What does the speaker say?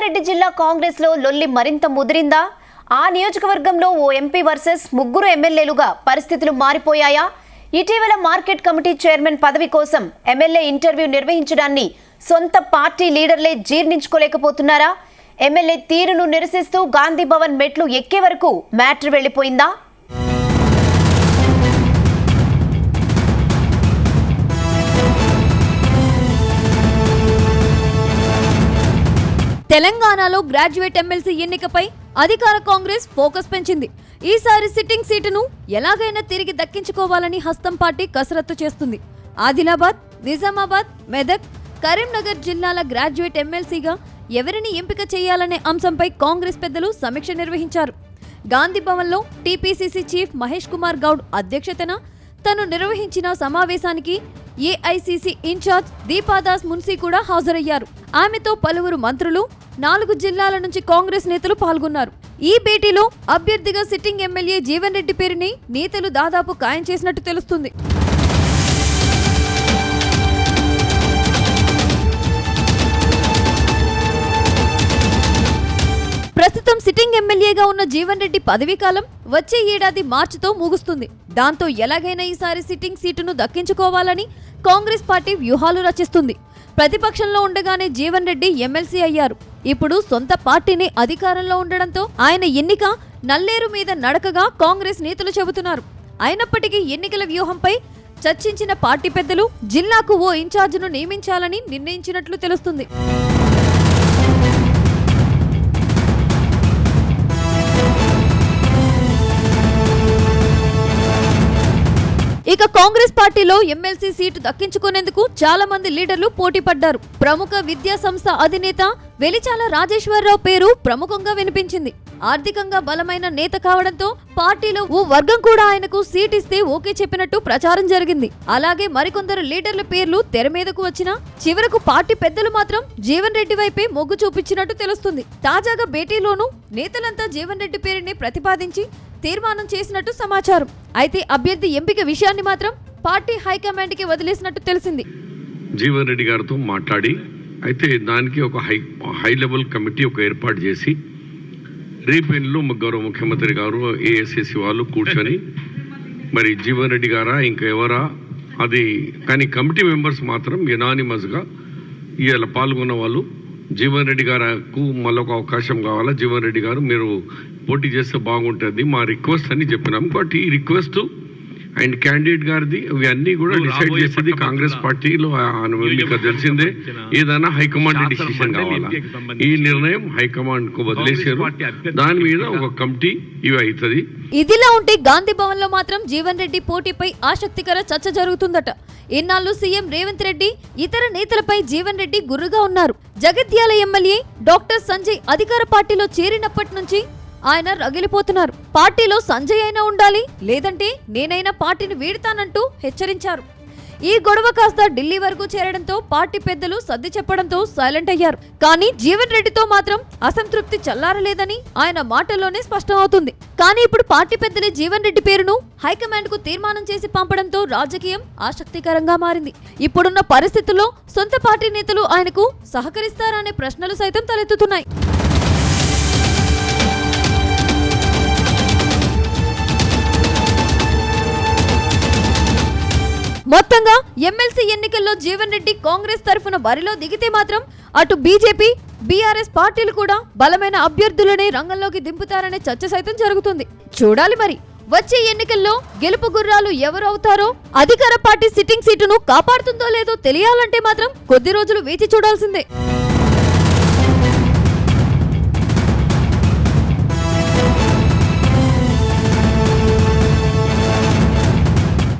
రంగారెడ్డి జిల్లా కాంగ్రెస్ లో లొల్లి మరింత ముదిరిందా? ఆ నియోజకవర్గంలో ఓ ఎంపీ వర్సెస్ ముగ్గురు ఎమ్మెల్యేలుగా పరిస్థితులు మారిపోయాయా? ఇటీవల మార్కెట్ కమిటీ చైర్మన్ పదవి కోసం ఎమ్మెల్యే ఇంటర్వ్యూ నిర్వహించడాన్ని సొంత పార్టీ లీడర్లే జీర్ణించుకోలేకపోతున్నారా? ఎమ్మెల్యే తీరును నిరసిస్తూ గాంధీ భవన్ మెట్లు ఎక్కే వరకు మ్యాటర్ వెళ్లిపోయిందా? తెలంగాణలో గ్రాడ్యుయేట్ ఎమ్మెల్సీ ఎన్నికపై అధికార కాంగ్రెస్ ఫోకస్ పెంచింది. ఈసారి సిట్టింగ్ సీటును ఎలాగైనా తిరిగి దక్కించుకోవాలని హస్తం పార్టీ కసరత్తు చేస్తుంది. ఆదిలాబాద్, నిజామాబాద్, మెదక్, కరీంనగర్ జిల్లాల గ్రాడ్యుయేట్ ఎమ్మెల్సీగా ఎవరిని ఎంపిక చేయాలనే అంశంపై కాంగ్రెస్ పెద్దలు సమీక్ష నిర్వహించారు. గాంధీ భవన్లో టీపీసీసీ చీఫ్ మహేష్ కుమార్ గౌడ్ అధ్యక్షతన తను నిర్వహించిన సమావేశానికి ఏఐసీసీ ఇన్ఛార్జ్ దీపాదాస్ మున్సీ కూడా హాజరయ్యారు. ఆమెతో పలువురు మంత్రులు, 4 జిల్లాల నుంచి కాంగ్రెస్ నేతలు పాల్గొన్నారు. ఈ భేటీలో అభ్యర్థిగా సిట్టింగ్ ఎమ్మెల్యే జీవన్ రెడ్డి పేరుని నేతలు దాదాపు ఖాయం చేసినట్టు తెలుస్తుంది. ప్రస్తుతం సిట్టింగ్ ఎమ్మెల్యేగా ఉన్న జీవన్ రెడ్డి పదవీకాలం వచ్చే ఏడాది మార్చితో ముగుస్తుంది. దాంతో ఎలాగైనా ఈసారి సిట్టింగ్ సీటును దక్కించుకోవాలని కాంగ్రెస్ పార్టీ వ్యూహాలు రచిస్తుంది. ప్రతిపక్షంలో ఉండగానే జీవన్ రెడ్డి ఎమ్మెల్సీ అయ్యారు. ఇప్పుడు సొంత పార్టీని అధికారంలో ఉండడంతో ఆయన ఎన్నిక నల్లేరు మీద నడకగా కాంగ్రెస్ నేతలు చెబుతున్నారు. అయినప్పటికీ ఎన్నికల వ్యూహంపై చర్చించిన పార్టీ పెద్దలు జిల్లాకు ఓ ఇన్ఛార్జిను నియమించాలని నిర్ణయించినట్లు తెలుస్తుంది. ఇక కాంగ్రెస్ పార్టీలో ఎమ్మెల్సీ సీటు దక్కించుకునేందుకు చాలా మంది లీడర్లు పోటీ పడ్డారు. ప్రముఖ విద్యా సంస్థ అధినేత వెలిచాల రాజేశ్వరరావు పేరు ప్రముఖంగా వినిపించింది. ఆర్థికంగా బలమైన నేత కావడంతో పార్టీలో ఓ వర్గం కూడా ఆయనకు సీట్ ఇస్తే ఓకే చెప్పినట్టు ప్రచారం జరిగింది. అలాగే మరికొందరు లీడర్ల పేర్లు తెర మీదకు వచ్చినా చివరకు పార్టీ పెద్దలు మాత్రం జీవన్ రెడ్డి వైపే మొగ్గు చూపించినట్టు తెలుస్తుంది. తాజాగా భేటీలోనూ నేతలంతా జీవన్ రెడ్డి పేరుని ప్రతిపాదించి తీర్మానం చేసినట్టు సమాచారం. అయితే అభ్యర్థి ఎంపిక విషయాన్ని మాత్రం పార్టీ హైకమాండ్ కి వదిలేసినట్టు తెలిసింది. జీవన్ రెడ్డి గారితో మాట్లాడి అయితే దానికి ఒక హై లెవెల్ కమిటీ ఏర్పాటు చేసి రేపెన్లో గౌరవ ముఖ్యమంత్రి గారు ఏఐసిసి వాళ్ళు కూర్చొని మరి జీవన్ రెడ్డి గారా ఇంకా ఎవరా అది కానీ కమిటీ మెంబర్స్ మాత్రం యునానిమస్గా ఇవాళ పాల్గొన్న వాళ్ళు జీవన్ రెడ్డి గారికి మళ్ళొక అవకాశం కావాలా, జీవన్ రెడ్డి గారు మీరు పోటీ చేస్తే బాగుంటుంది మా రిక్వెస్ట్ అని చెప్పినాం. బట్ ఈ రిక్వెస్ట్ అండ్ క్యాండిడేట్ గారిది ఇవన్నీ కూడా డిసైడ్ చేసేది కాంగ్రెస్ పార్టీలో మీకు తెలిసిందే. ఏదైనా హైకమాండ్ డిసిషన్ కావాలా, ఈ నిర్ణయం హైకమాండ్ కు వదిలేసారు. దాని మీద ఒక కమిటీ ఇవి అవుతుంది. ఇదిలా ఉంటే గాంధీ భవన్ లో మాత్రం జీవన్ రెడ్డి పోటీపై ఆసక్తికర చర్చ జరుగుతుందట. ఇన్నాళ్ళు సీఎం రేవంత్ రెడ్డి ఇతర నేతలపై జీవన్ రెడ్డి గుర్రుగా ఉన్నారు. జగిత్యాల ఎమ్మెల్యే డాక్టర్ సంజయ్ అధికార పార్టీలో చేరినప్పటి నుంచి ఆయన రగిలిపోతున్నారు. పార్టీలో సంజయ్ అయినా ఉండాలి, లేదంటే నేనైనా పార్టీని వీడతానంటూ హెచ్చరించారు. ఈ గొడవ కాస్త ఢిల్లీ వరకు చేరడంతో పార్టీ పెద్దలు సర్ది చెప్పడంతో సైలెంట్ అయ్యారు. కానీ జీవన్ రెడ్డితో మాత్రం అసంతృప్తి చల్లారలేదని ఆయన మాటల్లోనే స్పష్టమవుతుంది. కానీ ఇప్పుడు పార్టీ పెద్దలే జీవన్ రెడ్డి పేరును హైకమాండ్ కు తీర్మానం చేసి పంపడంతో రాజకీయం ఆసక్తికరంగా మారింది. ఇప్పుడున్న పరిస్థితుల్లో సొంత పార్టీ నేతలు ఆయనకు సహకరిస్తారనే ప్రశ్నలు సైతం తలెత్తుతున్నాయి. మొత్తంగా ఎమ్మెల్సీ ఎన్నికల్లో జీవన్ రెడ్డి కాంగ్రెస్ తరఫున బరిలో దిగితే మాత్రం అటు బీజేపీ, బీఆర్ఎస్ పార్టీలు కూడా బలమైన అభ్యర్థులనే రంగంలోకి దింపుతారనే చర్చ సైతం జరుగుతుంది. చూడాలి మరి వచ్చే ఎన్నికల్లో గెలుపు గుర్రాలు ఎవరు అవుతారో. అధికార పార్టీ సిట్టింగ్ సీటును కాపాడుతుందో లేదో తెలియాలంటే మాత్రం కొద్ది రోజులు వేచి చూడాల్సిందే.